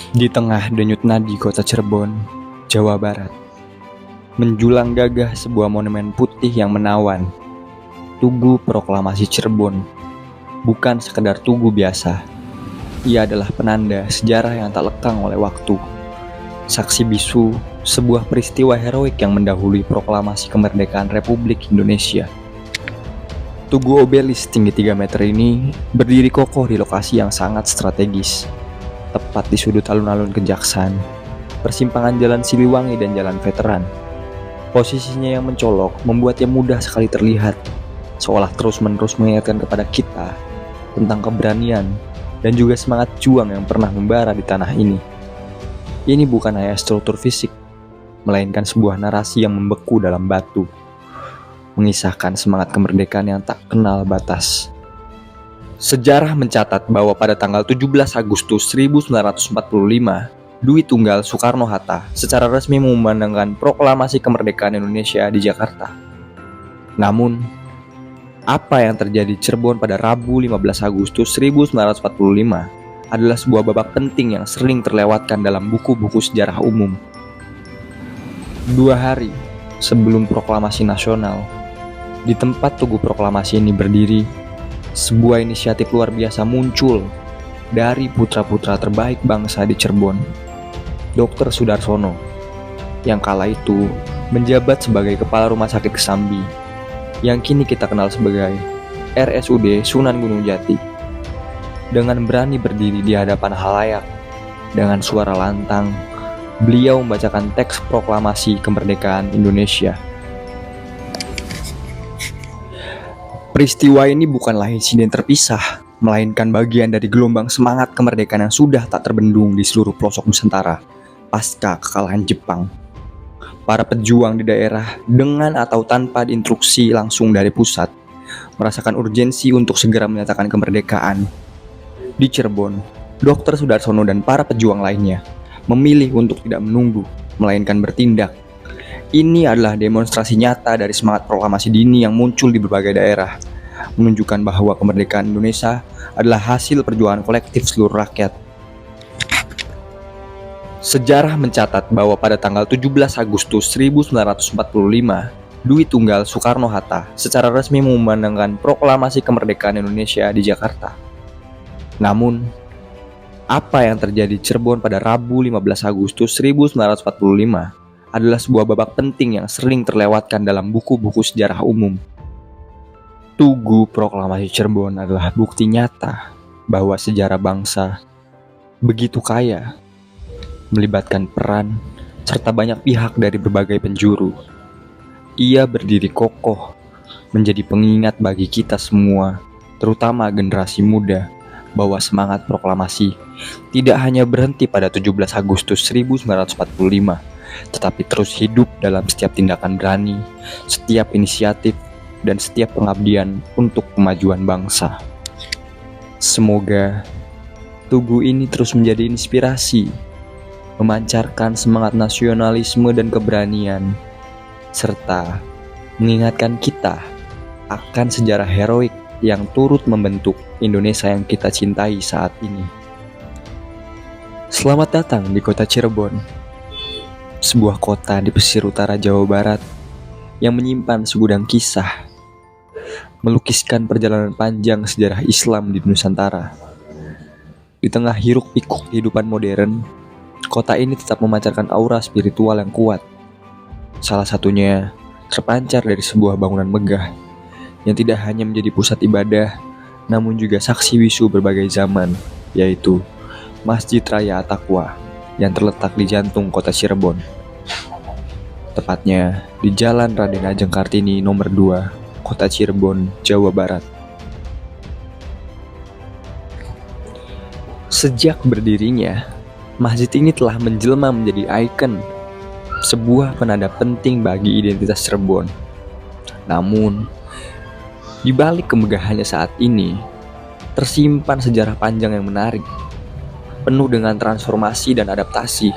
Di tengah denyut nadi kota Cirebon, Jawa Barat, menjulang gagah sebuah monumen putih yang menawan. Tugu Proklamasi Cirebon bukan sekedar tugu biasa. Ia adalah penanda sejarah yang tak lekang oleh waktu. Saksi bisu sebuah peristiwa heroik yang mendahului proklamasi kemerdekaan Republik Indonesia. Tugu obelis tinggi 3 meter ini berdiri kokoh di lokasi yang sangat strategis, tepat di sudut alun-alun Kejaksan, persimpangan Jalan Siliwangi dan Jalan Veteran. Posisinya yang mencolok membuatnya mudah sekali terlihat, seolah terus-menerus mengingatkan kepada kita tentang keberanian dan juga semangat juang yang pernah membara di tanah ini. Ini bukan hanya struktur fisik, melainkan sebuah narasi yang membeku dalam batu, mengisahkan semangat kemerdekaan yang tak kenal batas. Sejarah mencatat bahwa pada tanggal 17 Agustus 1945, Dwi Tunggal Soekarno-Hatta secara resmi mengumandangkan proklamasi kemerdekaan Indonesia di Jakarta. Namun, apa yang terjadi di Cirebon pada Rabu 15 Agustus 1945 adalah sebuah babak penting yang sering terlewatkan dalam buku-buku sejarah umum. 2 hari sebelum proklamasi nasional, di tempat Tugu Proklamasi ini berdiri, sebuah inisiatif luar biasa muncul dari putra-putra terbaik bangsa di Cirebon, Dr. Sudarsono, yang kala itu menjabat sebagai Kepala Rumah Sakit Kesambi, yang kini kita kenal sebagai RSUD Sunan Gunung Jati. Dengan berani berdiri di hadapan halayak, dengan suara lantang, beliau membacakan teks proklamasi kemerdekaan Indonesia. Peristiwa ini bukanlah insiden terpisah, melainkan bagian dari gelombang semangat kemerdekaan yang sudah tak terbendung di seluruh pelosok Nusantara pasca kekalahan Jepang. Para pejuang di daerah, dengan atau tanpa diinstruksi langsung dari pusat, merasakan urgensi untuk segera menyatakan kemerdekaan. Di Cirebon, Dr. Sudarsono dan para pejuang lainnya memilih untuk tidak menunggu, melainkan bertindak. Ini adalah demonstrasi nyata dari semangat proklamasi dini yang muncul di berbagai daerah, menunjukkan bahwa kemerdekaan Indonesia adalah hasil perjuangan kolektif seluruh rakyat. Sejarah mencatat bahwa pada tanggal 17 Agustus 1945, Dwi Tunggal Soekarno-Hatta secara resmi mengumandangkan proklamasi kemerdekaan Indonesia di Jakarta. Namun, apa yang terjadi di Cirebon pada Rabu 15 Agustus 1945 adalah sebuah babak penting yang sering terlewatkan dalam buku-buku sejarah umum. Tugu Proklamasi Cirebon adalah bukti nyata bahwa sejarah bangsa begitu kaya, melibatkan peran serta banyak pihak dari berbagai penjuru. Ia berdiri kokoh, menjadi pengingat bagi kita semua, terutama generasi muda, bahwa semangat proklamasi tidak hanya berhenti pada 17 Agustus 1945, tetapi terus hidup dalam setiap tindakan berani, setiap inisiatif, dan setiap pengabdian untuk kemajuan bangsa. Semoga tugu ini terus menjadi inspirasi, memancarkan semangat nasionalisme dan keberanian, serta mengingatkan kita akan sejarah heroik yang turut membentuk Indonesia yang kita cintai saat ini. Selamat datang di kota Cirebon, sebuah kota di pesisir utara Jawa Barat yang menyimpan segudang kisah, melukiskan perjalanan panjang sejarah Islam di Nusantara. Di tengah hiruk-pikuk kehidupan modern, kota ini tetap memancarkan aura spiritual yang kuat. Salah satunya terpancar dari sebuah bangunan megah yang tidak hanya menjadi pusat ibadah, namun juga saksi bisu berbagai zaman, yaitu Masjid Raya At-Taqwa yang terletak di jantung kota Cirebon, tepatnya di Jalan Raden Ajeng Kartini nomor 2, kota Cirebon, Jawa Barat. Sejak berdirinya, masjid ini telah menjelma menjadi ikon, sebuah penanda penting bagi identitas Cirebon. Namun, di balik kemegahannya saat ini, tersimpan sejarah panjang yang menarik, penuh dengan transformasi dan adaptasi.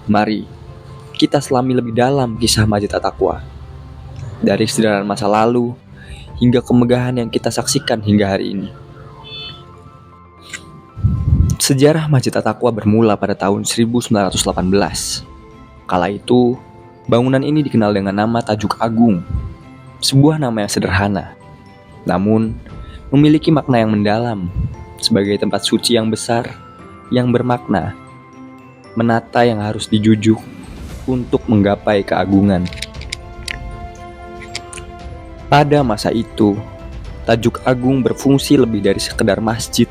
Mari kita selami lebih dalam kisah Masjid At-Taqwa, dari sederhana masa lalu hingga kemegahan yang kita saksikan hingga hari ini. Sejarah Masjid At-Taqwa bermula pada tahun 1918. Kala itu, bangunan ini dikenal dengan nama Tajuk Agung, sebuah nama yang sederhana, namun memiliki makna yang mendalam, sebagai tempat suci yang besar, yang bermakna, menata yang harus dijujuk untuk menggapai keagungan. Pada masa itu, Tajuk Agung berfungsi lebih dari sekedar masjid.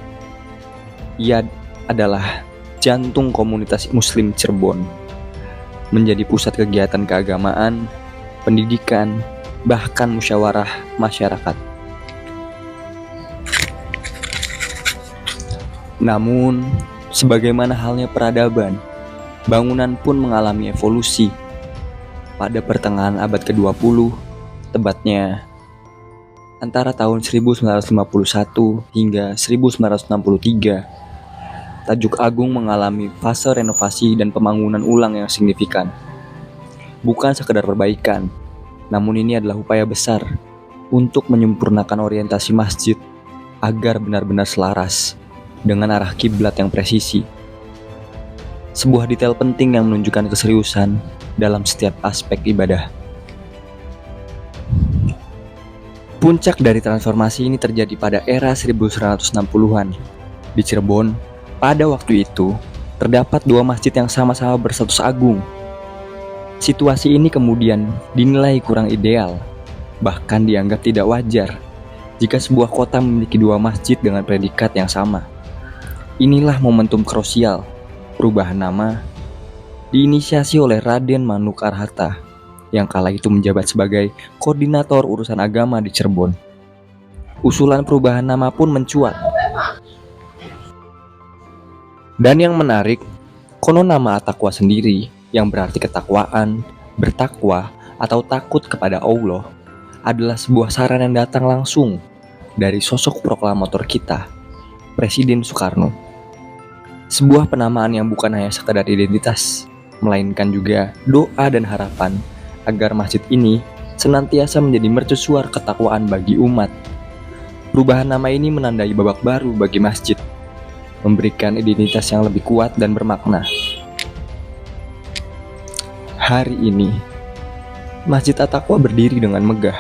Ia adalah jantung komunitas Muslim Cirebon, menjadi pusat kegiatan keagamaan, pendidikan, bahkan musyawarah masyarakat. Namun, sebagaimana halnya peradaban, bangunan pun mengalami evolusi. Pada pertengahan abad ke-20, tepatnya antara tahun 1951 hingga 1963, Tajuk Agung mengalami fase renovasi dan pembangunan ulang yang signifikan. Bukan sekedar perbaikan, namun ini adalah upaya besar untuk menyempurnakan orientasi masjid agar benar-benar selaras dengan arah kiblat yang presisi. Sebuah detail penting yang menunjukkan keseriusan dalam setiap aspek ibadah. Puncak dari transformasi ini terjadi pada era 1960-an. Di Cirebon, pada waktu itu, terdapat dua masjid yang sama-sama berstatus agung. Situasi ini kemudian dinilai kurang ideal, bahkan dianggap tidak wajar jika sebuah kota memiliki dua masjid dengan predikat yang sama. Inilah momentum krusial, perubahan nama, diinisiasi oleh Raden Manuk Arhata, yang kala itu menjabat sebagai koordinator urusan agama di Cirebon. Usulan perubahan nama pun mencuat. Dan yang menarik, konon nama At-Taqwa sendiri, yang berarti ketakwaan, bertakwa, atau takut kepada Allah, adalah sebuah saran yang datang langsung dari sosok proklamator kita, Presiden Soekarno. Sebuah penamaan yang bukan hanya sekedar identitas, melainkan juga doa dan harapan agar masjid ini senantiasa menjadi mercusuar ketakwaan bagi umat. Perubahan nama ini menandai babak baru bagi masjid, memberikan identitas yang lebih kuat dan bermakna. Hari ini, Masjid At-Taqwa berdiri dengan megah,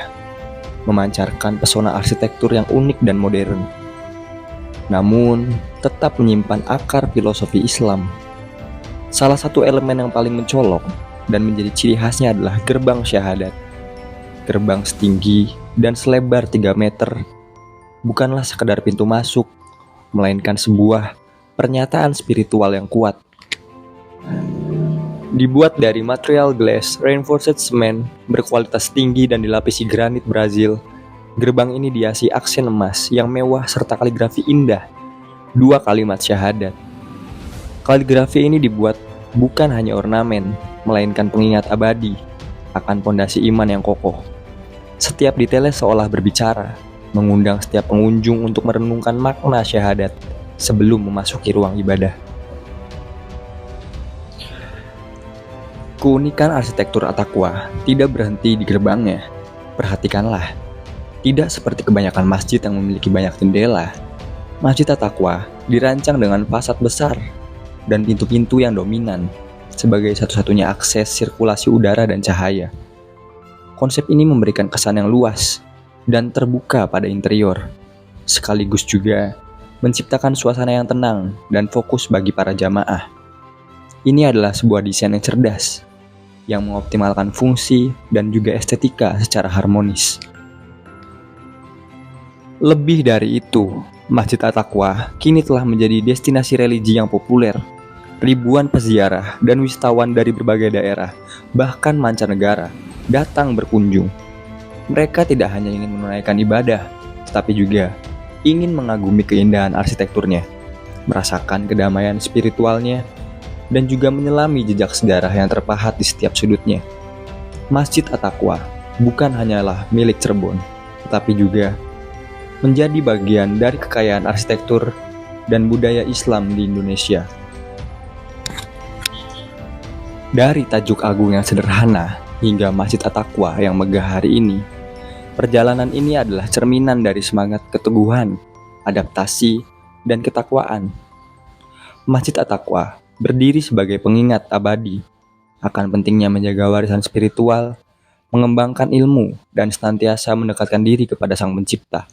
memancarkan pesona arsitektur yang unik dan modern, namun tetap menyimpan akar filosofi Islam. Salah satu elemen yang paling mencolok dan menjadi ciri khasnya adalah gerbang syahadat. Gerbang setinggi dan selebar 3 meter bukanlah sekedar pintu masuk, melainkan sebuah pernyataan spiritual yang kuat. Dibuat dari material glass reinforced cement berkualitas tinggi dan dilapisi granit Brazil, gerbang ini dihiasi aksen emas yang mewah serta kaligrafi indah. 2 kalimat syahadat. Kaligrafi ini dibuat bukan hanya ornamen, melainkan pengingat abadi akan pondasi iman yang kokoh. Setiap detailnya seolah berbicara, mengundang setiap pengunjung untuk merenungkan makna syahadat sebelum memasuki ruang ibadah. Keunikan arsitektur At-Taqwa tidak berhenti di gerbangnya. Perhatikanlah, tidak seperti kebanyakan masjid yang memiliki banyak jendela. Masjid At-Taqwa dirancang dengan fasad besar dan pintu-pintu yang dominan sebagai satu-satunya akses sirkulasi udara dan cahaya. Konsep ini memberikan kesan yang luas dan terbuka pada interior, sekaligus juga menciptakan suasana yang tenang dan fokus bagi para jamaah. Ini adalah sebuah desain yang cerdas, yang mengoptimalkan fungsi dan juga estetika secara harmonis. Lebih dari itu, Masjid At-Taqwa kini telah menjadi destinasi religi yang populer. Ribuan peziarah dan wisatawan dari berbagai daerah, bahkan mancanegara, datang berkunjung. Mereka tidak hanya ingin menunaikan ibadah, tetapi juga ingin mengagumi keindahan arsitekturnya, merasakan kedamaian spiritualnya, dan juga menyelami jejak sejarah yang terpahat di setiap sudutnya. Masjid At-Taqwa bukan hanyalah milik Cirebon, tetapi juga menjadi bagian dari kekayaan arsitektur dan budaya Islam di Indonesia. Dari Tajuk Agung yang sederhana hingga Masjid At-Taqwa yang megah hari ini, perjalanan ini adalah cerminan dari semangat keteguhan, adaptasi, dan ketakwaan. Masjid At-Taqwa berdiri sebagai pengingat abadi akan pentingnya menjaga warisan spiritual, mengembangkan ilmu, dan senantiasa mendekatkan diri kepada Sang Pencipta.